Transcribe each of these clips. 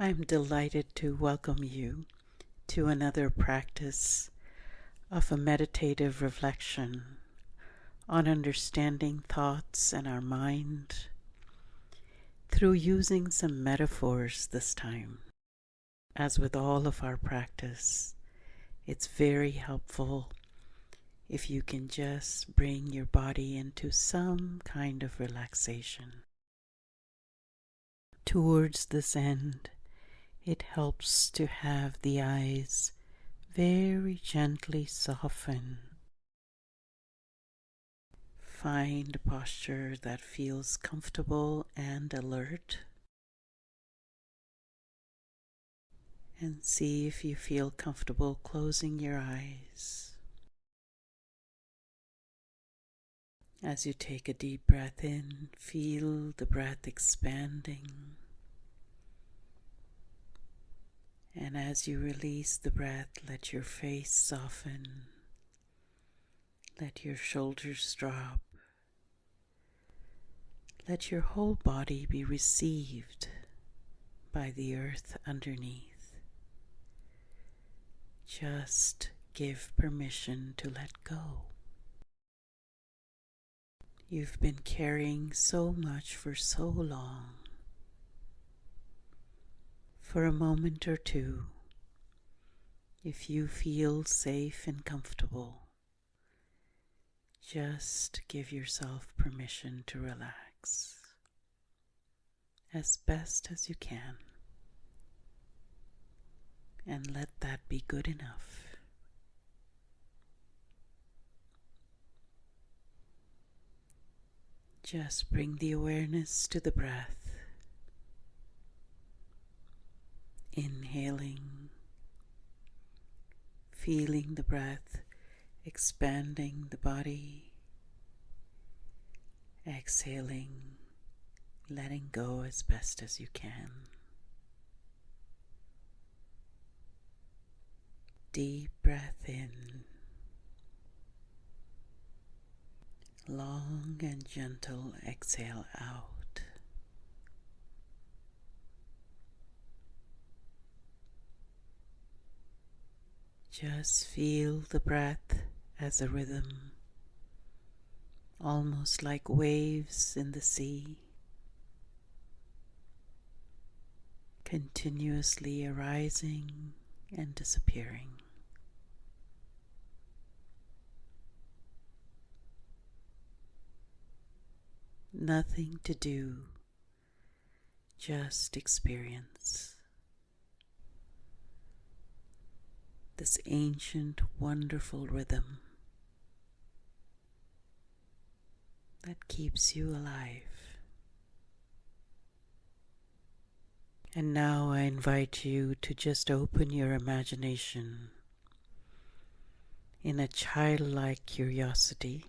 I'm delighted to welcome you to another practice of a meditative reflection on understanding thoughts and our mind through using some metaphors this time. As with all of our practice, it's very helpful if you can just bring your body into some kind of relaxation. Towards this end, it helps to have the eyes very gently soften. Find a posture that feels comfortable and alert. And see if you feel comfortable closing your eyes. As you take a deep breath in, feel the breath expanding. And as you release the breath, let your face soften. Let your shoulders drop. Let your whole body be received by the earth underneath. Just give permission to let go. You've been carrying so much for so long. For a moment or two, if you feel safe and comfortable, just give yourself permission to relax as best as you can, and let that be good enough. Just bring the awareness to the breath. Inhaling, feeling the breath expanding the body. Exhaling, letting go as best as you can. Deep breath in. Long and gentle exhale out. Just feel the breath as a rhythm, almost like waves in the sea, continuously arising and disappearing. Nothing to do, just experience. This ancient, wonderful rhythm that keeps you alive. And now I invite you to just open your imagination in a childlike curiosity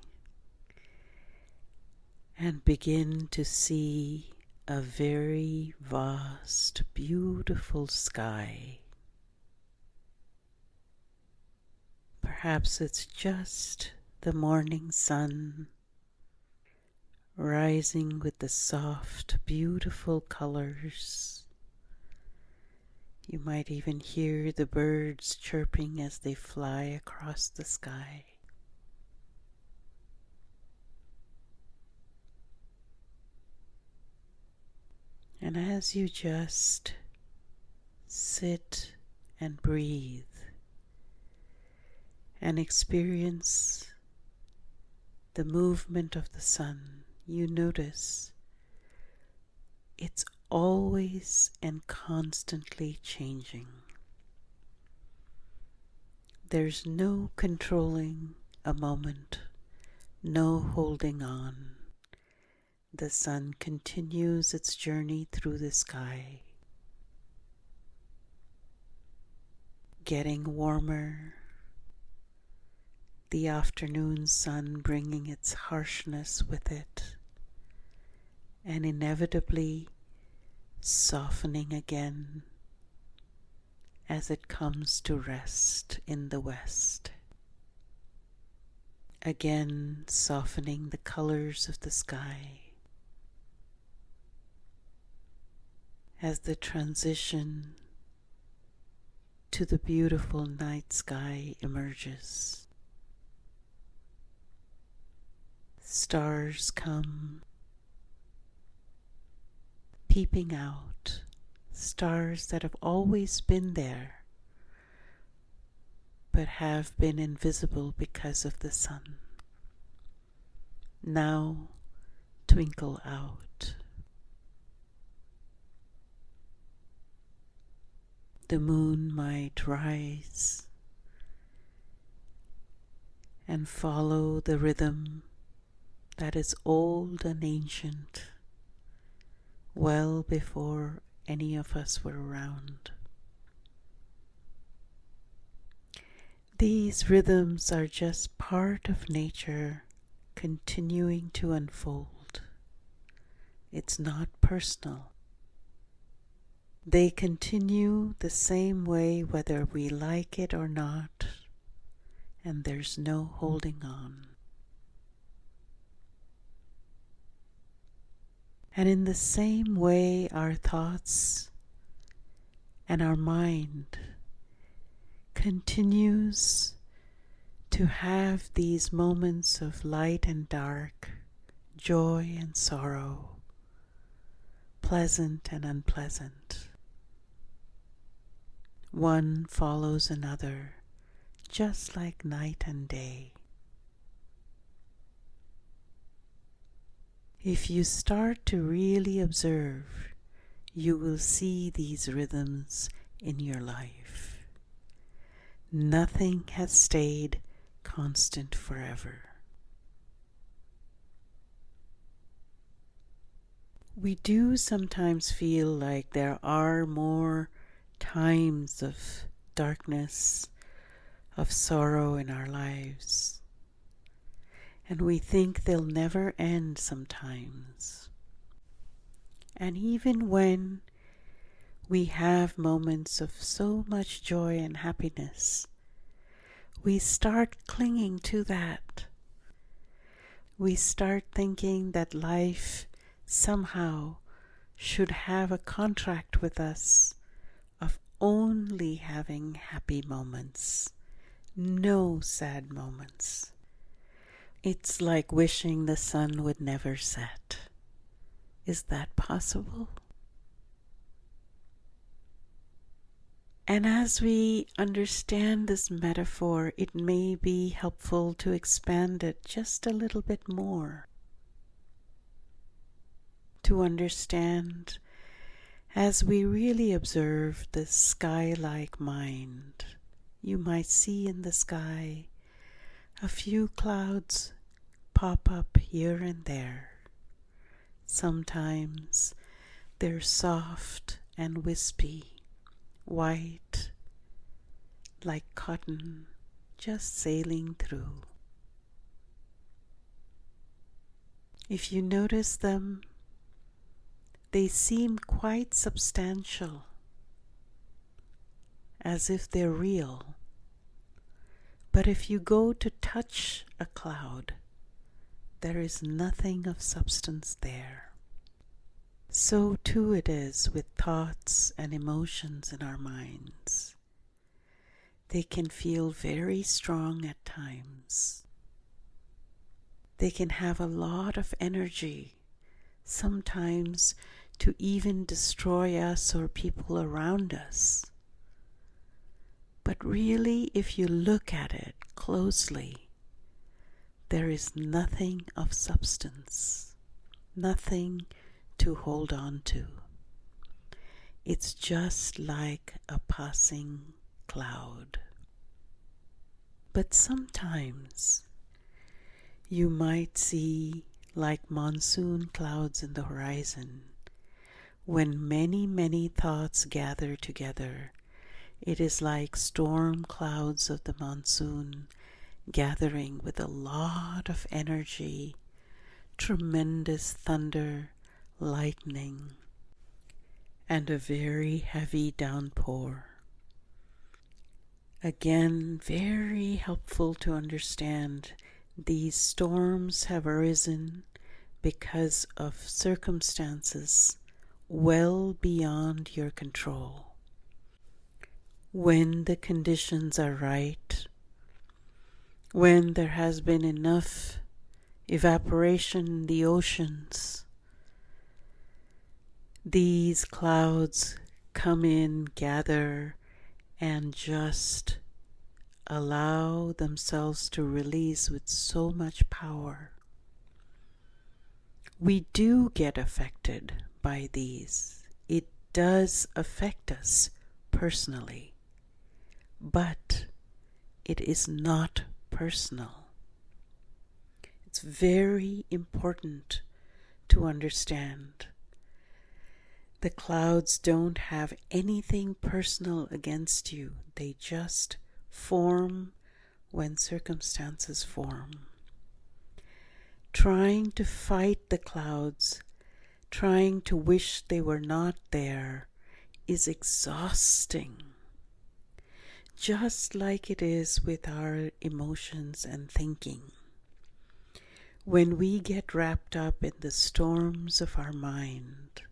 and begin to see a very vast, beautiful sky. Perhaps it's just the morning sun rising with the soft, beautiful colors. You might even hear the birds chirping as they fly across the sky. And as you just sit and breathe and experience the movement of the sun, you notice it's always and constantly changing. There's no controlling a moment, no holding on. The sun continues its journey through the sky, getting warmer, the afternoon sun bringing its harshness with it, and inevitably softening again as it comes to rest in the west. Again softening the colors of the sky as the transition to the beautiful night sky emerges. Stars come peeping out, stars that have always been there, but have been invisible because of the sun, now twinkle out. The moon might rise and follow the rhythm that is old and ancient, well before any of us were around. These rhythms are just part of nature continuing to unfold. It's not personal. They continue the same way whether we like it or not, and there's no holding on. And in the same way, our thoughts and our mind continues to have these moments of light and dark, joy and sorrow, pleasant and unpleasant. One follows another, just like night and day. If you start to really observe, you will see these rhythms in your life. Nothing has stayed constant forever. We do sometimes feel like there are more times of darkness, of sorrow in our lives, and we think they'll never end sometimes. And even when we have moments of so much joy and happiness, we start clinging to that. We start thinking that life somehow should have a contract with us of only having happy moments, no sad moments. It's like wishing the sun would never set. Is that possible? And as we understand this metaphor, it may be helpful to expand it just a little bit more. To understand, as we really observe the sky-like mind, you might see in the sky a few clouds pop up here and there. Sometimes they're soft and wispy, white, like cotton, just sailing through. If you notice them, they seem quite substantial, as if they're real. But if you go to touch a cloud, there is nothing of substance there. So too it is with thoughts and emotions in our minds. They can feel very strong at times. They can have a lot of energy, sometimes to even destroy us or people around us. But really, if you look at it closely, there is nothing of substance, nothing to hold on to. It's just like a passing cloud. But sometimes you might see like monsoon clouds in the horizon. When many, many thoughts gather together, it is like storm clouds of the monsoon gathering with a lot of energy, tremendous thunder, lightning, and a very heavy downpour. Again, very helpful to understand these storms have arisen because of circumstances well beyond your control. When the conditions are right, when there has been enough evaporation in the oceans, these clouds come in, gather, and just allow themselves to release with so much power. We do get affected by these. It does affect us personally, but it is not personal. It's very important to understand. The clouds don't have anything personal against you. They just form when circumstances form. Trying to fight the clouds, trying to wish they were not there, is exhausting. Just like it is with our emotions and thinking. When we get wrapped up in the storms of our mind,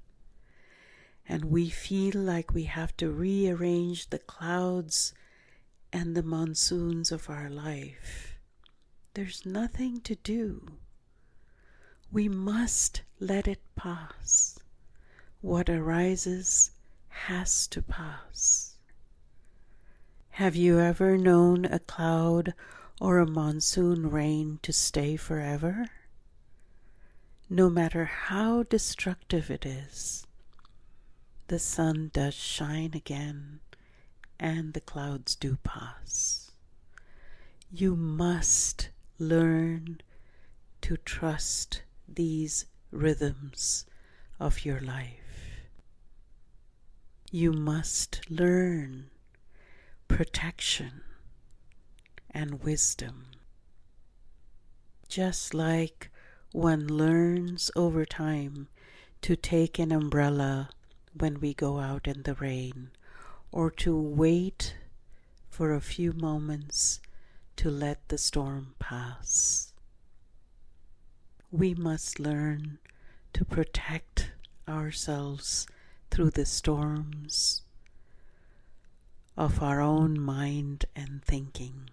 and we feel like we have to rearrange the clouds and the monsoons of our life, there's nothing to do. We must let it pass. What arises has to pass. Have you ever known a cloud or a monsoon rain to stay forever? No matter how destructive it is, the sun does shine again and the clouds do pass. You must learn to trust these rhythms of your life. You must learn protection and wisdom. Just like one learns over time to take an umbrella when we go out in the rain, or to wait for a few moments to let the storm pass. We must learn to protect ourselves through the storms of our own mind and thinking.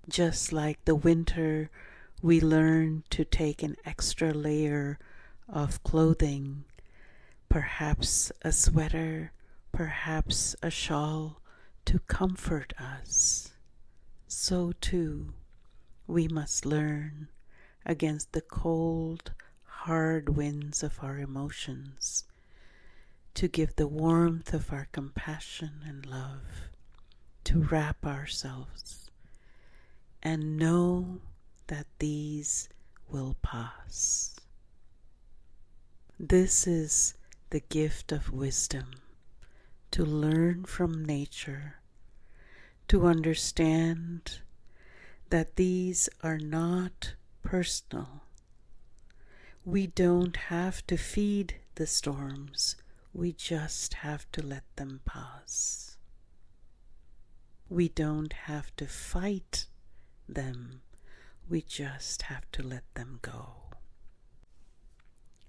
Just like the winter, we learn to take an extra layer of clothing, perhaps a sweater, perhaps a shawl, to comfort us. So too, we must learn against the cold, hard winds of our emotions to give the warmth of our compassion and love, to wrap ourselves and know that these will pass. This is the gift of wisdom, to learn from nature, to understand that these are not personal. We don't have to feed the storms, we just have to let them pass. We don't have to fight them, we just have to let them go.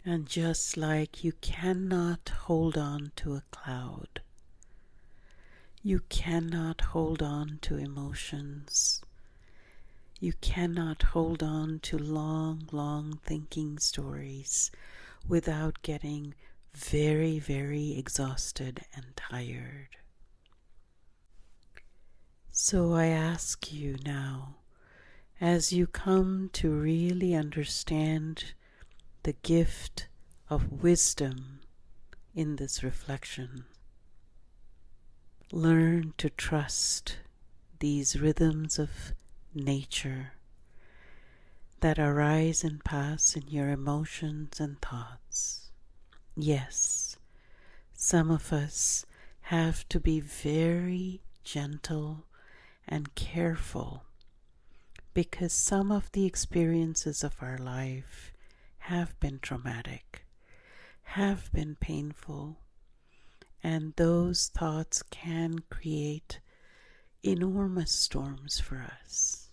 And just like you cannot hold on to a cloud, you cannot hold on to emotions, you cannot hold on to long thinking stories without getting very, very exhausted and tired. So I ask you now, as you come to really understand the gift of wisdom in this reflection, learn to trust these rhythms of nature that arise and pass in your emotions and thoughts. Yes, some of us have to be very gentle and careful because some of the experiences of our life have been traumatic, have been painful, and those thoughts can create enormous storms for us.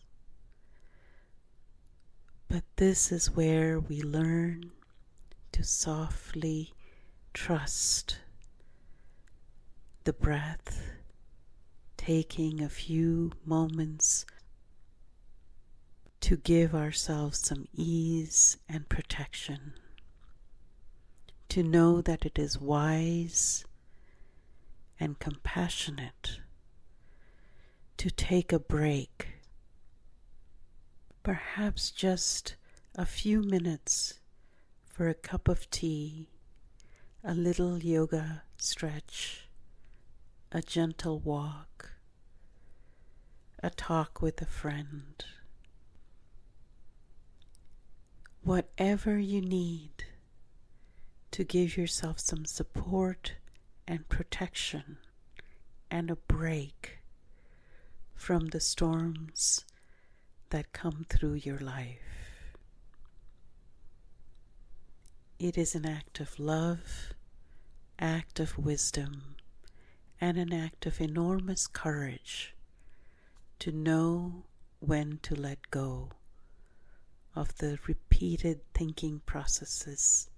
But this is where we learn to softly trust the breath, taking a few moments to give ourselves some ease and protection, to know that it is wise and compassionate to take a break, perhaps just a few minutes for a cup of tea, a little yoga stretch, a gentle walk, a talk with a friend. Whatever you need to give yourself some support and protection and a break from the storms that come through your life. It is an act of love, act of wisdom, and an act of enormous courage to know when to let go of the repeated thinking processes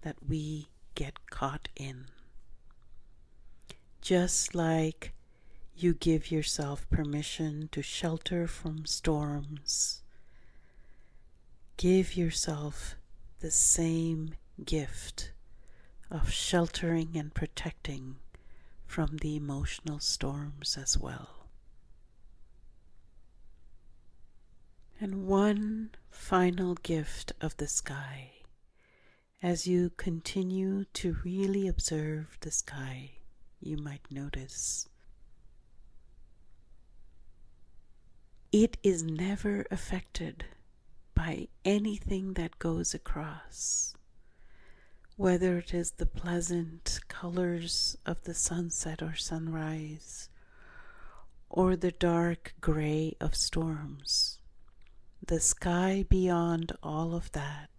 that we get caught in. Just like you give yourself permission to shelter from storms, give yourself the same gift of sheltering and protecting from the emotional storms as well. And one final gift of the sky, as you continue to really observe the sky, you might notice it is never affected by anything that goes across, whether it is the pleasant colors of the sunset or sunrise, or the dark gray of storms. The sky beyond all of that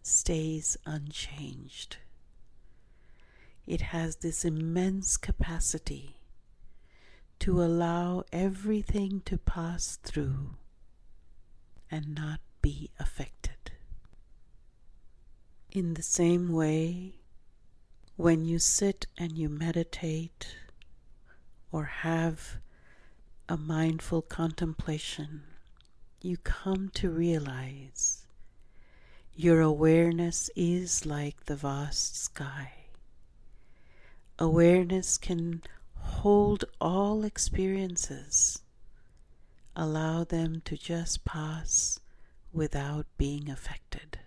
stays unchanged. It has this immense capacity to allow everything to pass through and not be affected. In the same way, when you sit and you meditate or have a mindful contemplation, you come to realize your awareness is like the vast sky. Awareness can hold all experiences, allow them to just pass without being affected.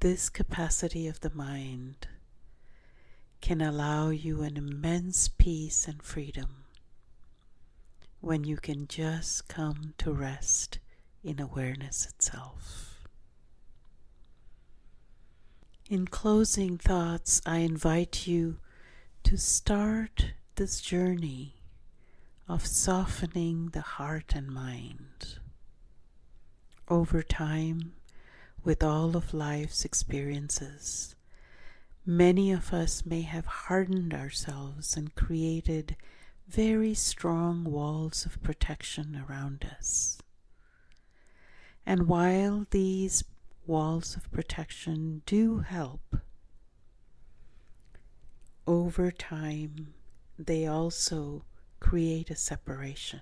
This capacity of the mind can allow you an immense peace and freedom when you can just come to rest in awareness itself. In closing thoughts, I invite you to start this journey of softening the heart and mind. Over time, with all of life's experiences, many of us may have hardened ourselves and created very strong walls of protection around us. And while these walls of protection do help, over time they also create a separation.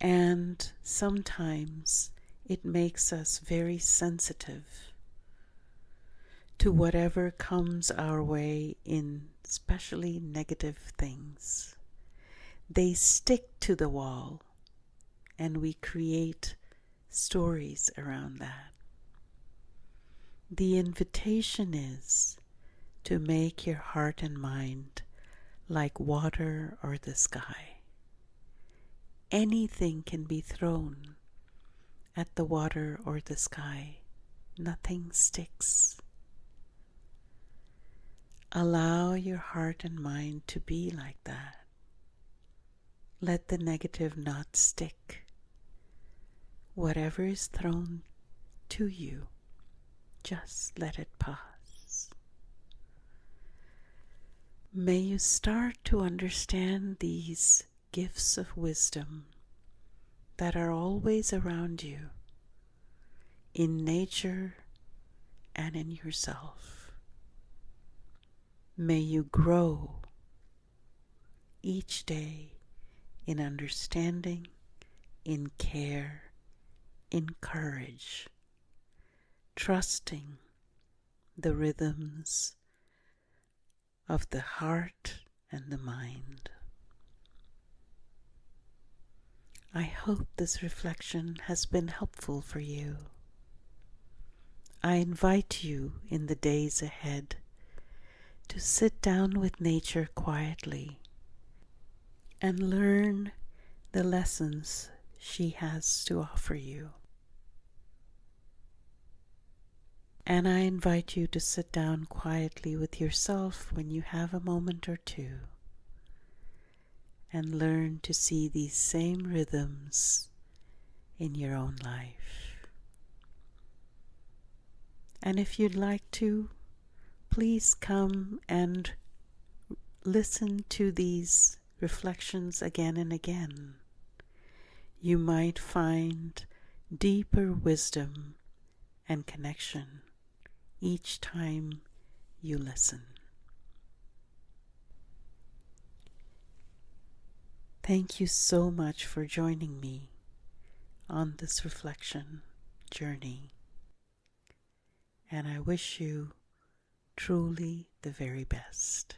And sometimes it makes us very sensitive to whatever comes our way, in especially negative things. They stick to the wall and we create stories around that. The invitation is to make your heart and mind like water or the sky. Anything can be thrown at the water or the sky. Nothing sticks. Allow your heart and mind to be like that. Let the negative not stick. Whatever is thrown to you, just let it pass. May you start to understand these gifts of wisdom that are always around you, in nature and in yourself. May you grow each day in understanding, in care, in courage, trusting the rhythms of the heart and the mind. I hope this reflection has been helpful for you. I invite you in the days ahead to sit down with nature quietly and learn the lessons she has to offer you. And I invite you to sit down quietly with yourself when you have a moment or two and learn to see these same rhythms in your own life. And if you'd like to, please come and listen to these reflections again and again. You might find deeper wisdom and connection each time you listen. Thank you so much for joining me on this reflection journey, and I wish you truly the very best.